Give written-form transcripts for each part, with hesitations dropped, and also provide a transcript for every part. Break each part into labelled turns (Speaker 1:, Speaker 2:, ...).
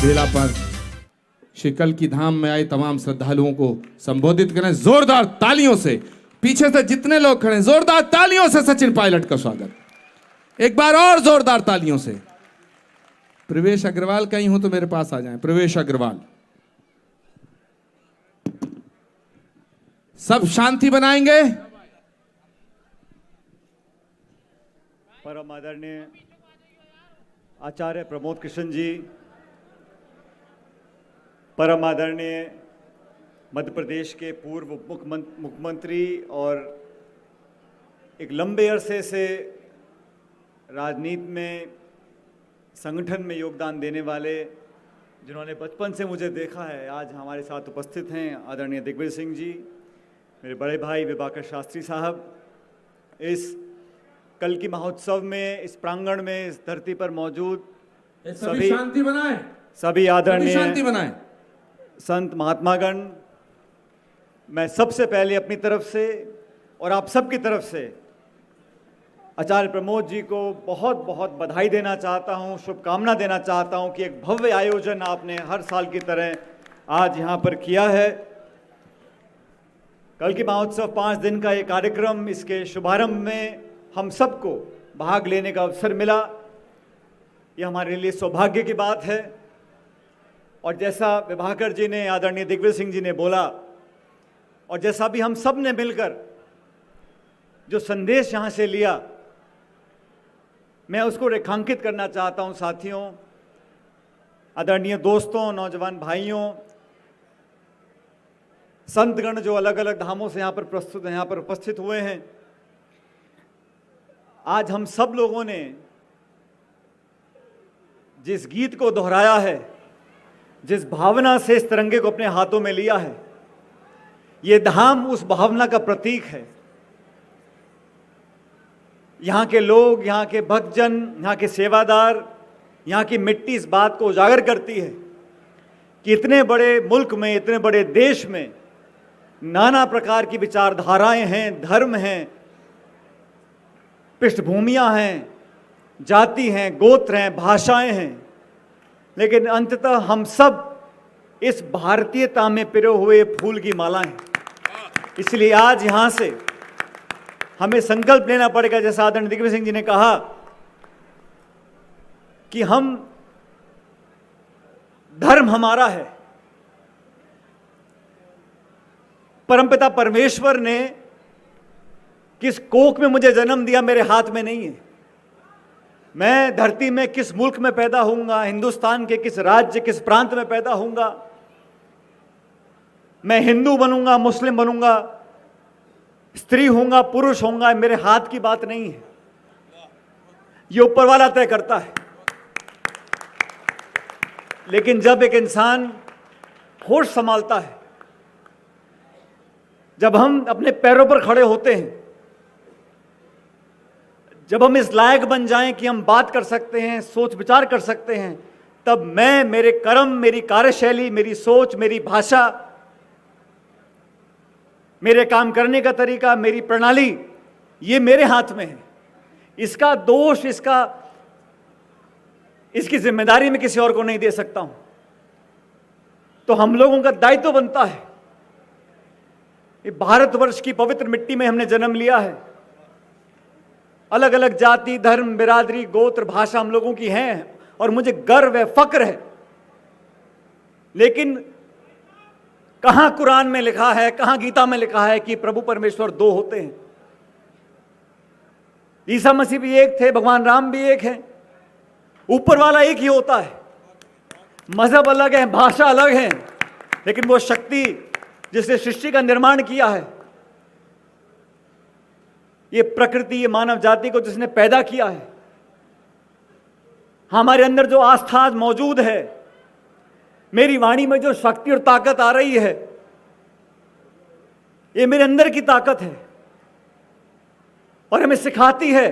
Speaker 1: बेला पर शिकल की धाम में आए तमाम श्रद्धालुओं को संबोधित करें जोरदार तालियों से। पीछे से जितने लोग खड़े जोरदार तालियों से सचिन पायलट का स्वागत। एक बार और जोरदार तालियों से। प्रवेश अग्रवाल कहीं हो तो मेरे पास आ जाएं। प्रवेश अग्रवाल। सब शांति बनाएंगे।
Speaker 2: परम आदरणीय आचार्य प्रमोद कृष्ण जी, परम आदरणीय मध्य प्रदेश के पूर्व मुख्यमंत्री और एक लंबे अरसे से राजनीति में संगठन में योगदान देने वाले, जिन्होंने बचपन से मुझे देखा है, आज हमारे साथ उपस्थित हैं आदरणीय दिग्विजय सिंह जी, मेरे बड़े भाई विभाकर शास्त्री साहब। इस कल की महोत्सव में, इस प्रांगण में, इस धरती पर मौजूद
Speaker 1: सभी शांति बनाए,
Speaker 2: सभी आदरणीय
Speaker 1: शांति बनाए
Speaker 2: संत महात्मागण, मैं सबसे पहले अपनी तरफ से और आप सबकी तरफ से आचार्य प्रमोद जी को बहुत बहुत बधाई देना चाहता हूं, शुभकामना देना चाहता हूं कि एक भव्य आयोजन आपने हर साल की तरह आज यहां पर किया है। कल की महोत्सव 5 दिन का ये कार्यक्रम, इसके शुभारंभ में हम सबको भाग लेने का अवसर मिला। ये हमारे लिए सौभाग्य की बात है। और जैसा विभाकर जी ने, आदरणीय दिग्विजय सिंह जी ने बोला, और जैसा भी हम सब ने मिलकर जो संदेश यहाँ से लिया, मैं उसको रेखांकित करना चाहता हूँ। साथियों, आदरणीय दोस्तों, नौजवान भाइयों, संतगण जो अलग अलग धामों से यहाँ पर प्रस्तुत हैं, यहाँ पर उपस्थित हुए हैं, आज हम सब लोगों ने जिस गीत को दोहराया है, जिस भावना से इस तिरंगे को अपने हाथों में लिया है, ये धाम उस भावना का प्रतीक है। यहाँ के लोग, यहाँ के भक्तजन, यहाँ के सेवादार, यहाँ की मिट्टी इस बात को उजागर करती है कि इतने बड़े मुल्क में, इतने बड़े देश में नाना प्रकार की विचारधाराएं हैं, धर्म हैं, पृष्ठभूमियां हैं, जाति हैं, गोत्र हैं, भाषाएं हैं, लेकिन अंततः हम सब इस भारतीयता में पिरोए हुए फूल की माला हैं। इसलिए आज यहां से हमें संकल्प लेना पड़ेगा, जैसा आदरणीय दिग्विजय सिंह जी ने कहा, कि हम, धर्म हमारा है। परमपिता परमेश्वर ने किस कोख में मुझे जन्म दिया मेरे हाथ में नहीं है। मैं धरती में किस मुल्क में पैदा होऊंगा, हिंदुस्तान के किस राज्य, किस प्रांत में पैदा होऊंगा, मैं हिंदू बनूंगा, मुस्लिम बनूंगा, स्त्री होऊंगा, पुरुष होऊंगा, मेरे हाथ की बात नहीं है। ये ऊपर वाला तय करता है। लेकिन जब एक इंसान होश संभालता है, जब हम अपने पैरों पर खड़े होते हैं, जब हम इस लायक बन जाएं कि हम बात कर सकते हैं, सोच विचार कर सकते हैं, तब मैं, मेरे कर्म, मेरी कार्यशैली, मेरी सोच, मेरी भाषा, मेरे काम करने का तरीका, मेरी प्रणाली, ये मेरे हाथ में है। इसका दोष, इसकी जिम्मेदारी मैं किसी और को नहीं दे सकता हूं। तो हम लोगों का दायित्व बनता है, ये भारतवर्ष की पवित्र मिट्टी में हमने जन्म लिया है। अलग अलग जाति, धर्म, बिरादरी, गोत्र, भाषा हम लोगों की हैं और मुझे गर्व है, फक्र है। लेकिन कहां कुरान में लिखा है, कहां गीता में लिखा है कि प्रभु परमेश्वर 2 होते हैं? ईसा मसीह भी एक थे, भगवान राम भी एक है, ऊपर वाला एक ही होता है। मजहब अलग है, भाषा अलग है, लेकिन वो शक्ति जिसने सृष्टि का निर्माण किया है, ये प्रकृति, ये मानव जाति को जिसने पैदा किया है, हमारे अंदर जो आस्था मौजूद है, मेरी वाणी में जो शक्ति और ताकत आ रही है, ये मेरे अंदर की ताकत है और हमें सिखाती है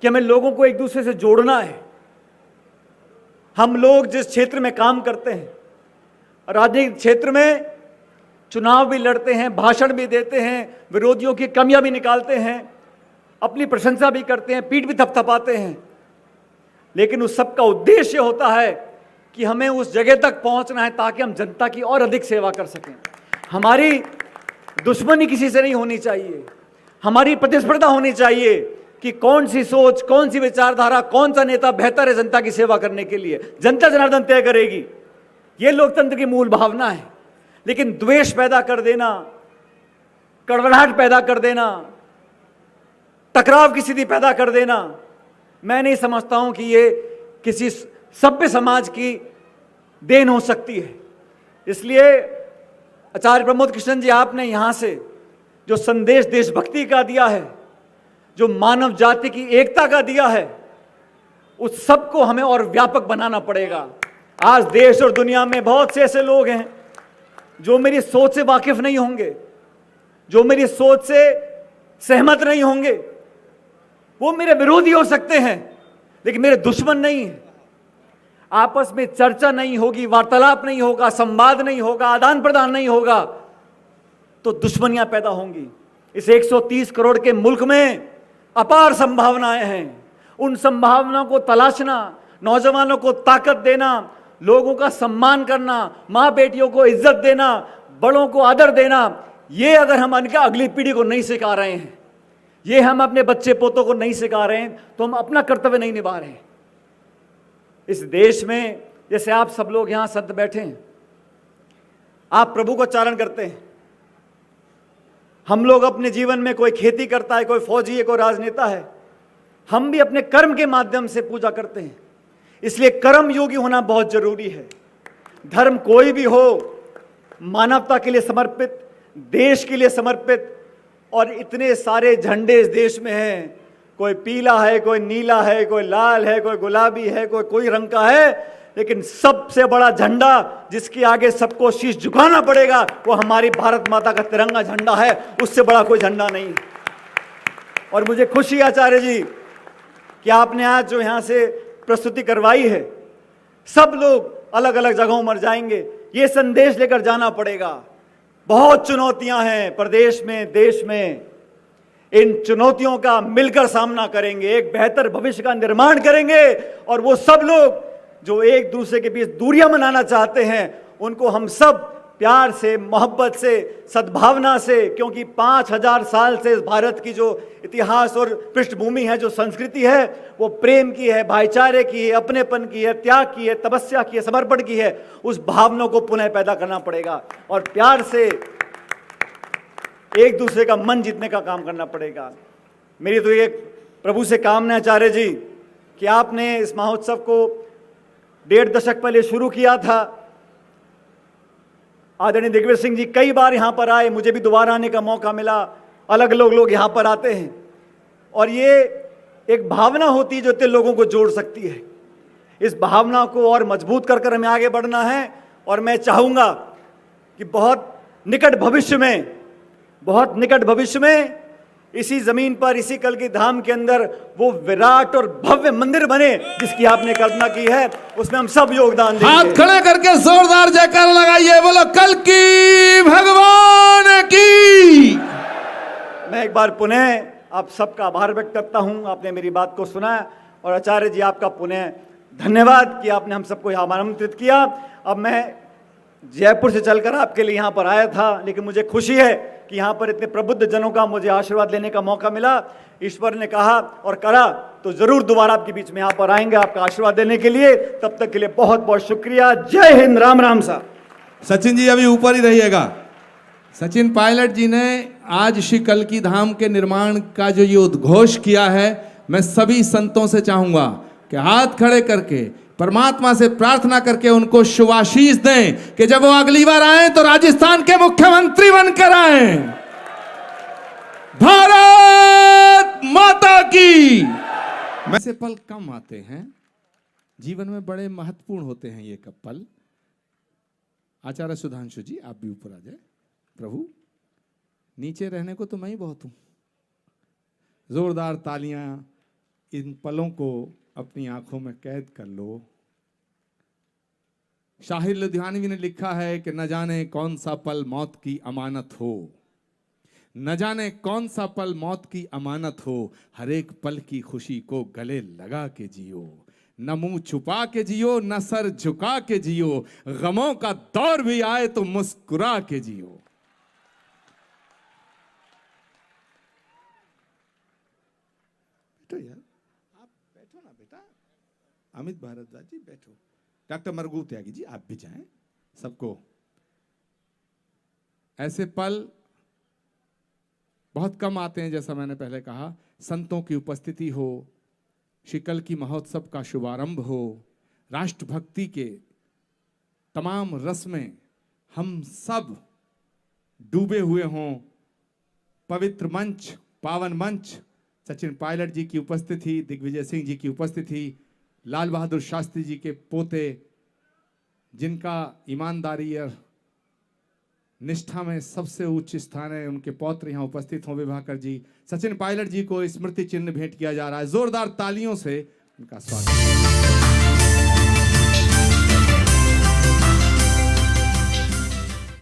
Speaker 2: कि हमें लोगों को एक दूसरे से जोड़ना है। हम लोग जिस क्षेत्र में काम करते हैं, राजनीतिक क्षेत्र में चुनाव भी लड़ते हैं, भाषण भी देते हैं, विरोधियों की कमियां भी निकालते हैं, अपनी प्रशंसा भी करते हैं, पीठ भी थपथपाते हैं, लेकिन उस सब का उद्देश्य होता है कि हमें उस जगह तक पहुंचना है ताकि हम जनता की और अधिक सेवा कर सकें। हमारी दुश्मनी किसी से नहीं होनी चाहिए, हमारी प्रतिस्पर्धा होनी चाहिए कि कौन सी सोच, कौन सी विचारधारा, कौन सा नेता बेहतर है जनता की सेवा करने के लिए। जनता जनार्दन तय करेगी, ये लोकतंत्र की मूल भावना है। लेकिन द्वेष पैदा कर देना, कड़वड़ाहट पैदा कर देना, टकराव की स्थिति पैदा कर देना, मैं नहीं समझता हूं कि ये किसी सभ्य समाज की देन हो सकती है। इसलिए आचार्य प्रमोद कृष्णन जी, आपने यहां से जो संदेश देशभक्ति का दिया है, जो मानव जाति की एकता का दिया है, उस सब को हमें और व्यापक बनाना पड़ेगा। आज देश और दुनिया में बहुत से ऐसे लोग हैं जो मेरी सोच से वाकिफ नहीं होंगे, जो मेरी सोच से सहमत नहीं होंगे। वो मेरे विरोधी हो सकते हैं लेकिन मेरे दुश्मन नहीं है। आपस में चर्चा नहीं होगी, वार्तालाप नहीं होगा, संवाद नहीं होगा, आदान प्रदान नहीं होगा, तो दुश्मनियां पैदा होंगी। इस 130 करोड़ के मुल्क में अपार संभावनाएं हैं। उन संभावनाओं को तलाशना, नौजवानों को ताकत देना, लोगों का सम्मान करना, मां बेटियों को इज्जत देना, बड़ों को आदर देना, ये अगर हम अगली पीढ़ी को नहीं सिखा रहे हैं, ये हम अपने बच्चे पोतों को नहीं सिखा रहे हैं, तो हम अपना कर्तव्य नहीं निभा रहे हैं। इस देश में जैसे आप सब लोग यहां संत बैठे हैं, आप प्रभु को चारण करते हैं, हम लोग अपने जीवन में, कोई खेती करता है, कोई फौजी है, कोई राजनेता है, हम भी अपने कर्म के माध्यम से पूजा करते हैं। इसलिए कर्म योगी होना बहुत जरूरी है। धर्म कोई भी हो, मानवता के लिए समर्पित, देश के लिए समर्पित, और इतने सारे झंडे इस देश में हैं, कोई पीला है, कोई नीला है, कोई लाल है, कोई गुलाबी है, कोई रंग का है, लेकिन सबसे बड़ा झंडा जिसके आगे सबको शीश झुकाना पड़ेगा वो हमारी भारत माता का तिरंगा झंडा है। उससे बड़ा कोई झंडा नहीं। और मुझे खुशी है आचार्य जी कि आपने आज जो यहां से प्रस्तुति करवाई है, सब लोग अलग अलग जगहों पर जाएंगे, ये संदेश लेकर जाना पड़ेगा। बहुत चुनौतियां हैं प्रदेश में, देश में। इन चुनौतियों का मिलकर सामना करेंगे, एक बेहतर भविष्य का निर्माण करेंगे। और वो सब लोग जो एक दूसरे के बीच दूरियां बनाना चाहते हैं, उनको हम सब प्यार से, मोहब्बत से, सद्भावना से, क्योंकि 5000 साल से इस भारत की जो इतिहास और पृष्ठभूमि है, जो संस्कृति है, वो प्रेम की है, भाईचारे की है, अपनेपन की है, त्याग की है, तपस्या की है, समर्पण की है। उस भावना को पुनः पैदा करना पड़ेगा और प्यार से एक दूसरे का मन जीतने का काम करना पड़ेगा। मेरी तो ये प्रभु से कामना है आचार्य जी कि आपने इस महोत्सव को 1.5 दशक पहले शुरू किया था। आदरणीय दिग्विजय सिंह जी कई बार यहाँ पर आए, मुझे भी दोबारा आने का मौका मिला। अलग अलग लोग यहाँ पर आते हैं और ये एक भावना होती है जो इतने लोगों को जोड़ सकती है। इस भावना को और मजबूत कर हमें आगे बढ़ना है। और मैं चाहूँगा कि बहुत निकट भविष्य में इसी जमीन पर, इसी कल्कि धाम के अंदर वो विराट और भव्य मंदिर बने जिसकी आपने कल्पना की है। उसमें हम सब योगदान देंगे।
Speaker 1: हाथ खड़े करके जोरदार जयकार लगाइए, बोलो कल्कि भगवान की।
Speaker 2: मैं एक बार पुनः आप सबका आभार व्यक्त करता हूं, आपने मेरी बात को सुना। और आचार्य जी आपका पुनः धन्यवाद कि आपने हम सबको यहाँ आमंत्रित किया। अब मैं जयपुर से चलकर आपके लिए यहाँ पर आया था, लेकिन मुझे खुशी है कि यहाँ पर इतने प्रबुद्ध जनों का मुझे आशीर्वाद लेने का मौका मिला। ईश्वर ने कहा और करा तो जरूर दोबारा आपके बीच में यहाँ पर आएंगे आपका आशीर्वाद देने के लिए। तब तक के लिए बहुत बहुत शुक्रिया। जय हिंद, राम राम साहब।
Speaker 1: सचिन जी अभी ऊपर ही रहिएगा। सचिन पायलट जी ने आज श्री कल्कि धाम के निर्माण का जो ये उद्घोष किया है, मैं सभी संतों से चाहूंगा कि हाथ खड़े करके परमात्मा से प्रार्थना करके उनको शुभाशीष दें कि जब वो अगली बार आए तो राजस्थान के मुख्यमंत्री बनकर आए। भारत माता की। ऐसे पल कम आते हैं जीवन में, बड़े महत्वपूर्ण होते हैं ये पल। आचार्य सुधांशु जी आप भी ऊपर आ जाए। प्रभु नीचे रहने को तो मैं ही बहुत हूं। जोरदार तालियां इन पलों को अपनी आंखों में कैद कर लो। शाहिर लुधियानवी ने लिखा है कि न जाने कौन सा पल मौत की अमानत हो, न जाने कौन सा पल मौत की अमानत हो, हर एक पल की खुशी को गले लगा के जियो। न मुंह छुपा के जियो, न सर झुका के जियो, गमों का दौर भी आए तो मुस्कुरा के जियो। बैठो यार, आप बैठो ना बेटा। अमित भारद्वाज जी बैठो। डॉक्टर मरगू त्यागी जी आप भी जाएं। सबको ऐसे पल बहुत कम आते हैं। जैसा मैंने पहले कहा, संतों की उपस्थिति हो, शिकल की महोत्सव का शुभारंभ हो, राष्ट्रभक्ति के तमाम रस में हम सब डूबे हुए हों, पवित्र मंच, पावन मंच, सचिन पायलट जी की उपस्थिति, दिग्विजय सिंह जी की उपस्थिति, लाल बहादुर शास्त्री जी के पोते, जिनका ईमानदारी और निष्ठा में सबसे उच्च स्थान है, उनके पौत्र यहाँ उपस्थित हों, विभाकर जी, सचिन पायलट जी को स्मृति चिन्ह भेंट किया जा रहा है। जोरदार तालियों से उनका स्वागत।